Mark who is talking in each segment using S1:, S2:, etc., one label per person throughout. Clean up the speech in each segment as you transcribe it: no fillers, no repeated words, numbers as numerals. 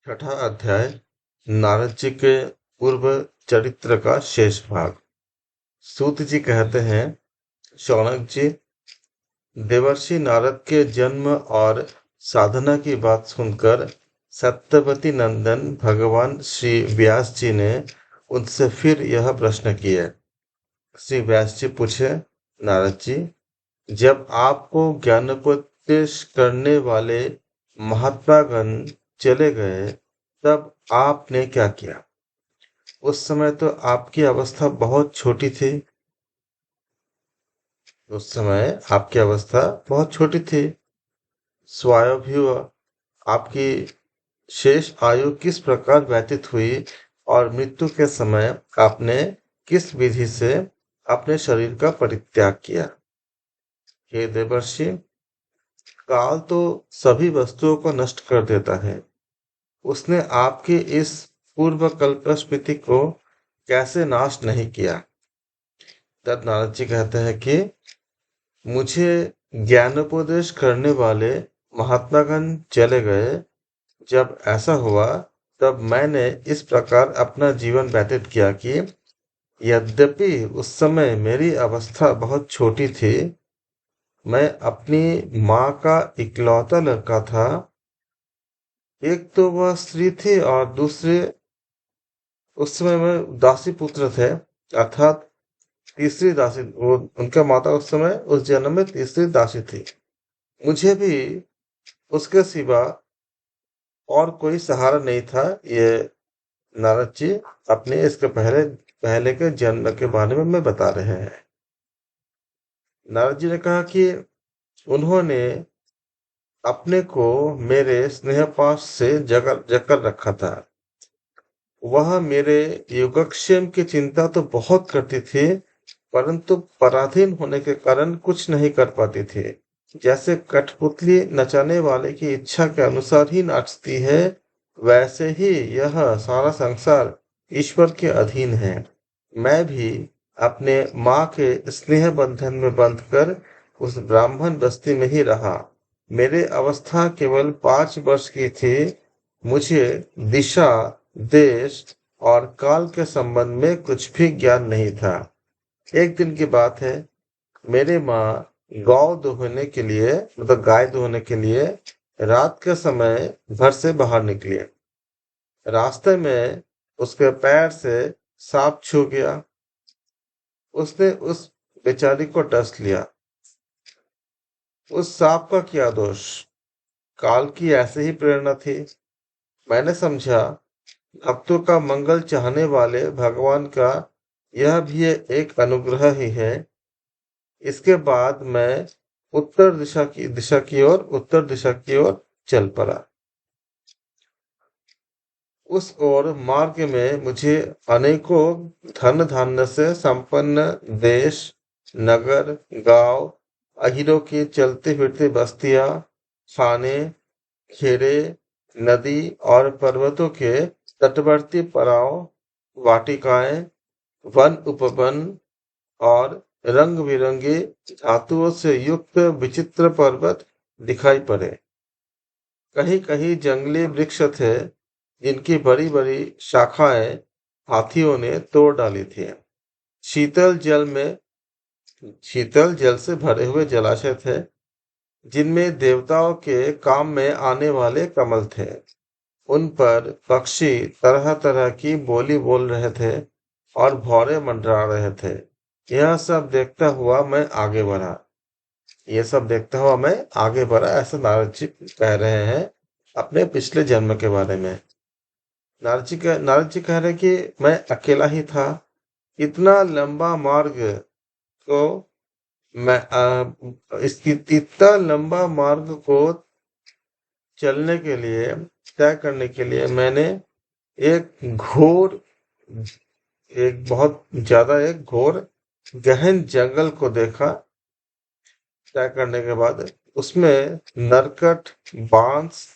S1: छठा अध्याय नारद जी के पूर्व चरित्र का शेष भाग। सूत जी कहते हैं, शौनक जी, देवर्षि नारद के जन्म और साधना की बात सुनकर सत्यवती नंदन भगवान श्री व्यास जी ने उनसे फिर यह प्रश्न किए। श्री व्यास जी पूछे, नारद जी, जब आपको ज्ञानोपदेश करने वाले महात्मागण चले गए, तब आपने क्या किया? उस समय तो आपकी अवस्था बहुत छोटी थी। उस समय आपकी अवस्था बहुत छोटी थी। स्वायंभुव आपकी शेष आयु किस प्रकार व्यतीत हुई और मृत्यु के समय आपने किस विधि से अपने शरीर का परित्याग किया? हे देवर्षि, काल तो सभी वस्तुओं को नष्ट कर देता है। उसने आपकी इस पूर्व कल्प स्मृति को कैसे नाश नहीं किया? तब नारद जी कहते हैं कि मुझे ज्ञानोपदेश करने वाले महात्मागण चले गए। जब ऐसा हुआ, तब मैंने इस प्रकार अपना जीवन व्यतीत किया कि यद्यपि उस समय मेरी अवस्था बहुत छोटी थी, मैं अपनी माँ का इकलौता लड़का था। एक तो वह स्त्री थी और दूसरे उस समय में दासी पुत्र थे, अर्थात तीसरी दासी। वो उनका माता उस समय उस जन्म में तीसरी दासी थी। मुझे भी उसके सिवा और कोई सहारा नहीं था। ये नारद जी अपने इसके पहले पहले के जन्म के बारे में बता रहे हैं। नारद जी ने कहा कि उन्होंने अपने को मेरे स्नेहपाश से जकड़ रखा था। वह मेरे योगक्षेम की चिंता तो बहुत करती थी, परंतु पराधीन होने के कारण कुछ नहीं कर पाती थी। जैसे कठपुतली नचाने वाले की इच्छा के अनुसार ही नाचती है, वैसे ही यह सारा संसार ईश्वर के अधीन है। मैं भी अपने माँ के स्नेह बंधन में बंधकर उस ब्राह्मण बस्ती में ही रहा। मेरे अवस्था केवल 5 वर्ष की थी। मुझे दिशा, देश और काल के संबंध में कुछ भी ज्ञान नहीं था। एक दिन की बात है, मेरी माँ गौ दुहने के लिए मतलब गाय दुहने के लिए रात के समय घर से बाहर निकली। रास्ते में उसके पैर से सांप छू गया। उसने उस बेचारी को डस लिया। उस सांप का क्या दोष? काल की ऐसे ही प्रेरणा थी। मैंने समझा, भक्तों का मंगल चाहने वाले भगवान का यह भी एक अनुग्रह ही है। इसके बाद मैं उत्तर दिशा की ओर चल पड़ा। उस ओर मार्ग में मुझे अनेकों धन धान्य से संपन्न देश, नगर, गांव, अहीरों की चलती फिरती बस्तियां, खाने, खेड़े, नदी और पर्वतों के तटवर्ती पड़ाव, वाटिकाएं, वन उपवन और रंग बिरंगे धातुओं से युक्त विचित्र पर्वत दिखाई पड़े। कहीं कहीं जंगली वृक्ष थे, जिनकी बड़ी बड़ी शाखाएं हाथियों ने तोड़ डाली थी। शीतल जल में शीतल जल से भरे हुए जलाशय थे, जिनमें देवताओं के काम में आने वाले कमल थे। उन पर पक्षी तरह तरह की बोली बोल रहे थे और भौरे मंडरा रहे थे। यह सब देखता हुआ मैं आगे बढ़ा। ये सब देखता हुआ मैं आगे बढ़ा, ऐसा नारद जी कह रहे हैं अपने पिछले जन्म के बारे में। नारद जी कह रहे कि मैं अकेला ही था। इतना लंबा मार्ग को मैं इसकी इतना लंबा मार्ग को चलने के लिए, तय करने के लिए मैंने एक घोर एक घोर गहन जंगल को देखा। तय करने के बाद उसमें नरकट, बांस,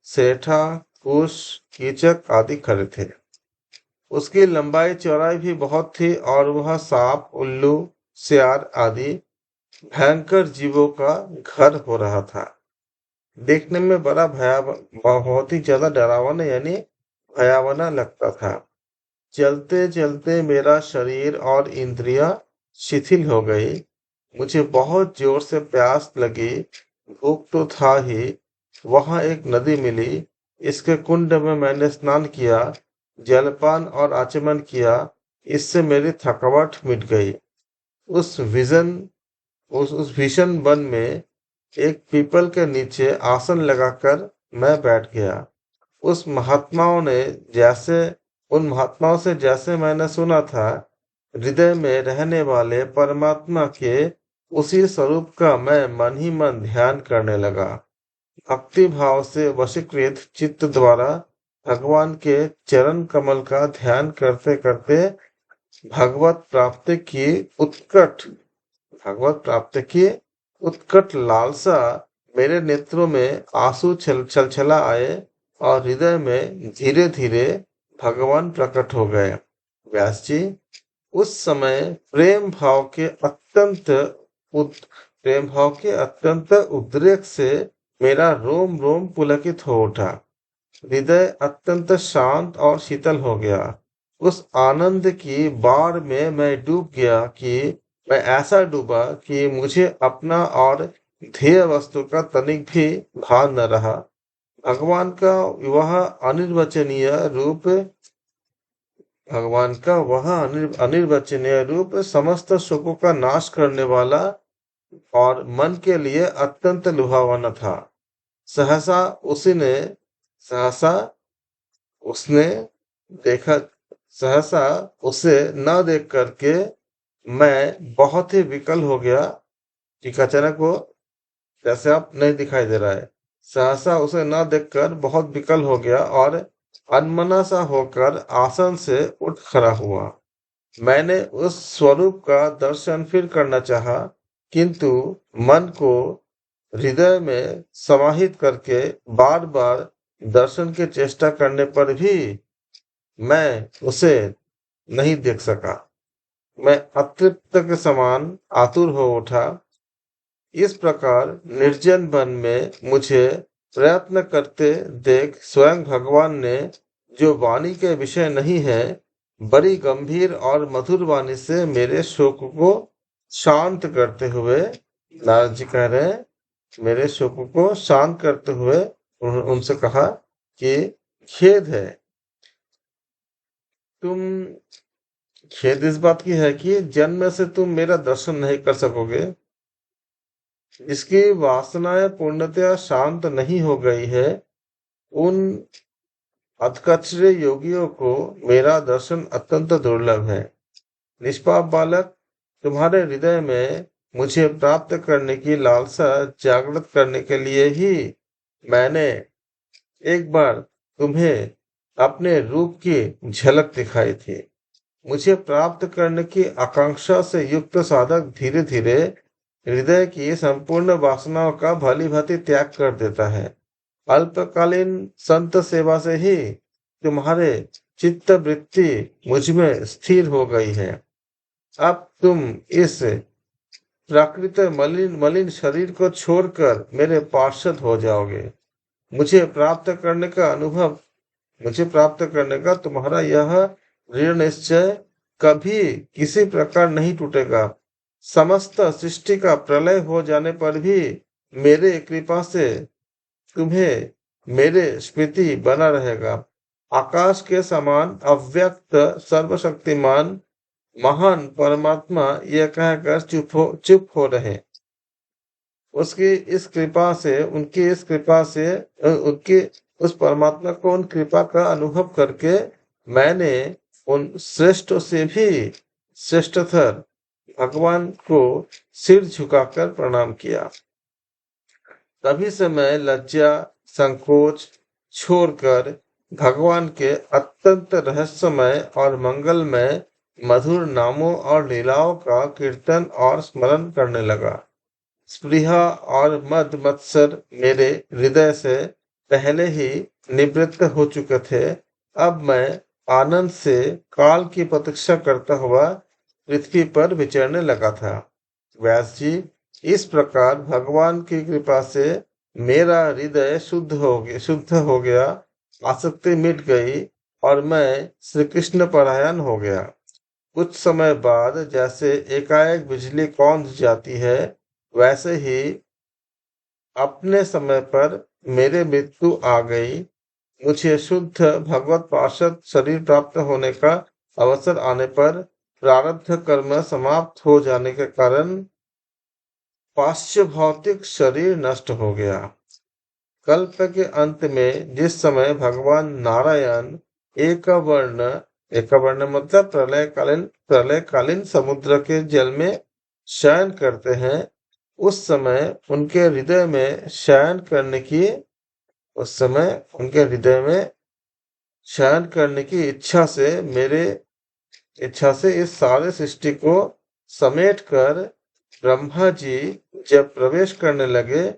S1: सेठा, कुश, कीचक आदि खड़े थे। उसकी लंबाई चौड़ाई भी बहुत थी और वह सांप, उल्लू, सियार आदि भयंकर जीवों का घर हो रहा था। देखने में बड़ा बहुत ही ज्यादा डरावना यानी भयावना लगता था। चलते चलते मेरा शरीर और इंद्रियां शिथिल हो गई। मुझे बहुत जोर से प्यास लगी। भूख तो था ही। वहां एक नदी मिली। इसके कुंड में मैंने स्नान किया, जलपान और आचमन किया। इससे मेरी थकावट मिट गई। उस विजन उस भीषण वन में एक पीपल के नीचे आसन लगाकर मैं बैठ गया। उस महात्माओं ने जैसे उन महात्माओं से जैसे मैंने सुना था, हृदय में रहने वाले परमात्मा के उसी स्वरूप का मैं मन ही मन ध्यान करने लगा। भक्ति भाव से वशीकृत चित्त द्वारा भगवान के चरण कमल का ध्यान करते करते भगवत प्राप्ति की उत्कट भगवत प्राप्ति की उत्कट लालसा मेरे नेत्रों में आंसू छलछला आए और हृदय में धीरे धीरे भगवान प्रकट हो गए। व्यास जी, उस समय प्रेम भाव के अत्यंत उद्रेक से मेरा रोम रोम पुलकित हो उठा। हृदय अत्यंत शांत और शीतल हो गया। उस आनंद की बाढ़ में मैं ऐसा डूबा कि मुझे अपना और ध्येय वस्तु का तनिक भी भान न रहा। भगवान का वह अनिर्वचनीय रूप भगवान का वह अनिर्वचनीय रूप समस्त शोकों का नाश करने वाला और मन के लिए अत्यंत लुभावना था। सहसा सहसा उसने देखा सहसा उसे न देख करके मैं बहुत ही विकल हो गया। कि अचानक वो जैसे आप नहीं दिखाई दे रहा है। सहसा उसे न देखकर बहुत विकल हो गया और अनमना सा होकर आसन से उठ खड़ा हुआ। मैंने उस स्वरूप का दर्शन फिर करना चाहा, किंतु मन को हृदय में समाहित करके बार बार दर्शन की चेष्टा करने पर भी मैं उसे नहीं देख सका। मैं अतृप्त के समान आतुर हो उठा। इस प्रकार निर्जन वन में मुझे प्रयत्न करते देख स्वयं भगवान ने, जो वाणी के विषय नहीं है, बड़ी गंभीर और मधुर वाणी से मेरे शोक को शांत करते हुए, नारद जी कह रहे हैं, मेरे शोक को शांत करते हुए उनसे कहा कि खेद है तुम खेद इस बात की है कि जन्म से तुम मेरा दर्शन नहीं कर सकोगे। जिसकी वासनाएं पूर्णतया शांत नहीं हो गई है, उन अधकचरे योगियों को मेरा दर्शन अत्यंत दुर्लभ है। निष्पाप बालक, तुम्हारे हृदय में मुझे प्राप्त करने की लालसा जागृत करने के लिए ही मैंने एक बार तुम्हें अपने रूप की झलक दिखाई थी। मुझे प्राप्त करने की आकांक्षा से युक्त साधक धीरे धीरे हृदय की संपूर्ण वासनाओं का भली भांति त्याग कर देता है। अल्पकालीन संत सेवा से ही तुम्हारे चित्त वृत्ति मुझ में स्थिर हो गई है। अब तुम इस प्राकृत मलिन मलिन शरीर को छोड़कर मेरे पार्षद हो जाओगे। मुझे प्राप्त करने का अनुभव मुझे प्राप्त करने का तुम्हारा यह दृढ़ निश्चय कभी किसी प्रकार नहीं टूटेगा। समस्त सृष्टि का प्रलय हो जाने पर भी मेरे कृपा से तुम्हें मेरे स्मृति बना रहेगा। आकाश के समान अव्यक्त सर्वशक्तिमान महान परमात्मा यह कहकर चुप हो रहे। उसकी इस कृपा से उनकी इस कृपा से उनकी उस परमात्मा को उन कृपा का अनुभव करके मैंने उन श्रेष्ठ से भी श्रेष्ठतर भगवान को सिर झुकाकर प्रणाम किया। तभी से मैं लज्जा संकोच छोड़कर भगवान के अत्यंत रहस्यमय और मंगलमय मधुर नामों और लीलाओं का कीर्तन और स्मरण करने लगा। स्पृहा और मद मत्सर मेरे हृदय से पहले ही निवृत्त हो चुके थे। अब मैं आनंद से काल की प्रतीक्षा करता हुआ पृथ्वी पर विचरने लगा था। व्यास जी, इस प्रकार भगवान की कृपा से मेरा हृदय शुद्ध हो गया, आसक्ति मिट गई और मैं श्री कृष्ण परायण हो गया। कुछ समय बाद जैसे एकाएक बिजली कौंध जाती है, वैसे ही अपने समय पर मेरे मृत्यु आ गई। मुझे शुद्ध भगवत पार्षद शरीर प्राप्त होने का अवसर आने पर प्रारब्ध कर्म समाप्त हो जाने के कारण पाश्च भौतिक शरीर नष्ट हो गया। कल्प के अंत में जिस समय भगवान नारायण एक वर्ण एक वर्ण मतलब प्रलयकालीन समुद्र के जल में शयन करते हैं, उस समय उनके हृदय में शयन करने की उस समय उनके हृदय में शयन करने की इच्छा से इस सारे सृष्टि को समेट कर ब्रह्मा जी जब प्रवेश करने लगे,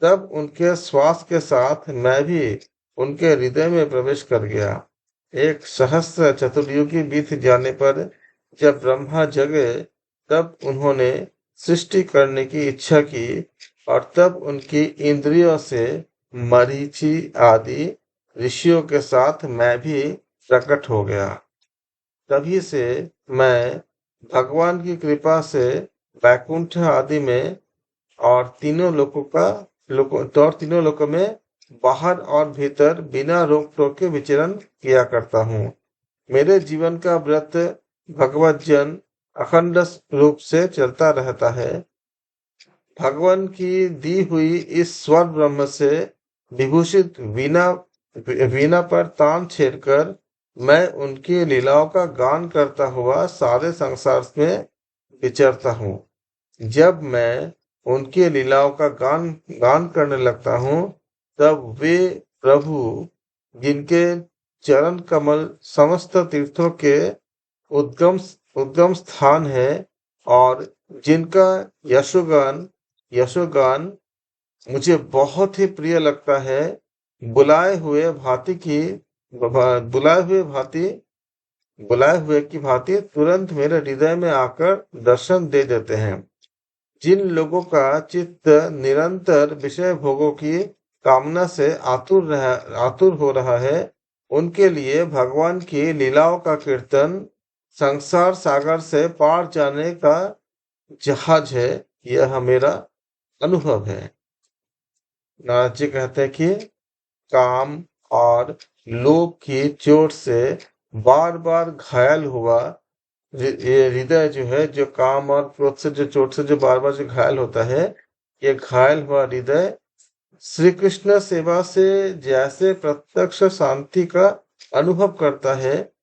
S1: तब उनके श्वास के साथ मैं भी उनके हृदय में प्रवेश कर गया। एक सहस्त्र चतुर्युगी बीत जाने पर जब ब्रह्मा जगे, तब उन्होंने सृष्टि करने की इच्छा की और तब उनकी इंद्रियों से मरीचि आदि ऋषियों के साथ मैं भी प्रकट हो गया। तभी से मैं भगवान की कृपा से वैकुंठ आदि में और तीनों लोकों में बाहर और भीतर बिना रोक टोक के विचरण किया करता हूँ। मेरे जीवन का व्रत भगवत जन अखंड रूप से चलता रहता है। भगवान की दी हुई इस स्वर ब्रह्म से विभूषित वीणा वीणा पर तान छेड़कर मैं उनकी लीलाओं का गान करता हुआ सारे संसार में विचरता हूँ। जब मैं उनकी लीलाओं का गान गान करने लगता हूँ, तब वे प्रभु जिनके चरण कमल समस्त तीर्थों के उद्गम उद्गम स्थान है और जिनका यशोगान मुझे बहुत ही प्रिय लगता है, बुलाए हुए भांति की बुलाए हुए भांति बुलाए हुए की भांति तुरंत मेरे हृदय में आकर दर्शन दे देते हैं। जिन लोगों का चित्त निरंतर विषय भोगों की कामना से आतुर हो रहा है, उनके लिए भगवान की लीलाओं का कीर्तन संसार सागर से पार जाने का जहाज है। यह मेरा अनुभव है। नारद जी कहते हैं कि काम और लोभ की चोट से बार बार घायल हुआ ये हृदय जो है, जो काम और क्रोध से जो चोट से जो बार बार जो घायल होता है, ये घायल हुआ हृदय श्री कृष्ण सेवा से जैसे प्रत्यक्ष शांति का अनुभव करता है,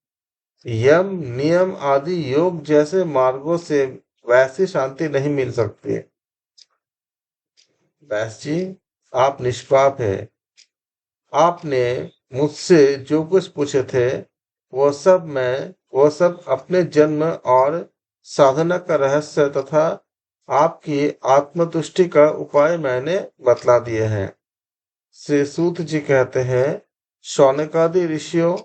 S1: यम नियम आदि योग जैसे मार्गों से वैसी शांति नहीं मिल सकती। व्यास जी, आप निष्पाप है। आपने मुझसे जो कुछ पूछे थे, वो सब अपने जन्म और साधना का रहस्य तथा आपकी आत्मतुष्टि का उपाय मैंने बतला दिए हैं। श्री सूत जी कहते हैं, शौनकादि ऋषियों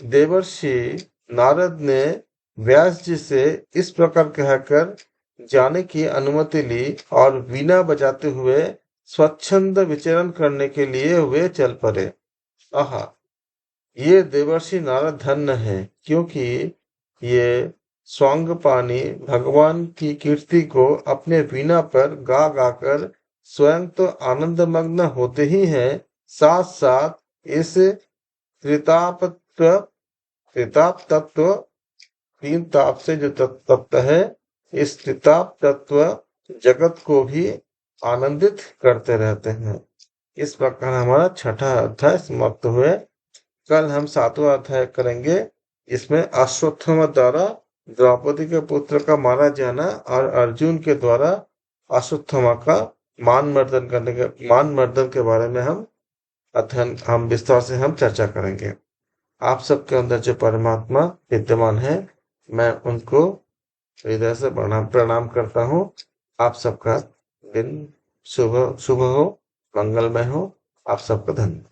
S1: देवर्षि नारद ने व्यास जी से इस प्रकार कहकर जाने की अनुमति ली और वीणा बजाते हुए स्वच्छंद विचरण करने के लिए वे चल पड़े। आहा, ये देवर्षि नारद धन्य है, क्योंकि ये स्वांगपानी भगवान की कीर्ति को अपने वीणा पर गा गाकर स्वयं तो आनंद मग्न होते ही हैं, साथ साथ इस त्रितापत्व त्रिताप तत्व तीन ताप से जो तत्व है, इस त्रिताप तत्व जगत को भी आनंदित करते रहते हैं। इस प्रकार हमारा छठा अध्याय समाप्त हुए। कल हम सातवां अध्याय करेंगे। इसमें अश्वत्थामा द्वारा द्रौपदी के पुत्र का मारा जाना और अर्जुन के द्वारा अश्वत्थामा का मान मर्दन के बारे में हम विस्तार से चर्चा करेंगे। आप सबके अंदर जो परमात्मा विद्यमान है, मैं उनको हृदय से प्रणाम करता हूँ। आप सबका दिन शुभ हो, मंगलमय हो। आप सबका धन्यवाद।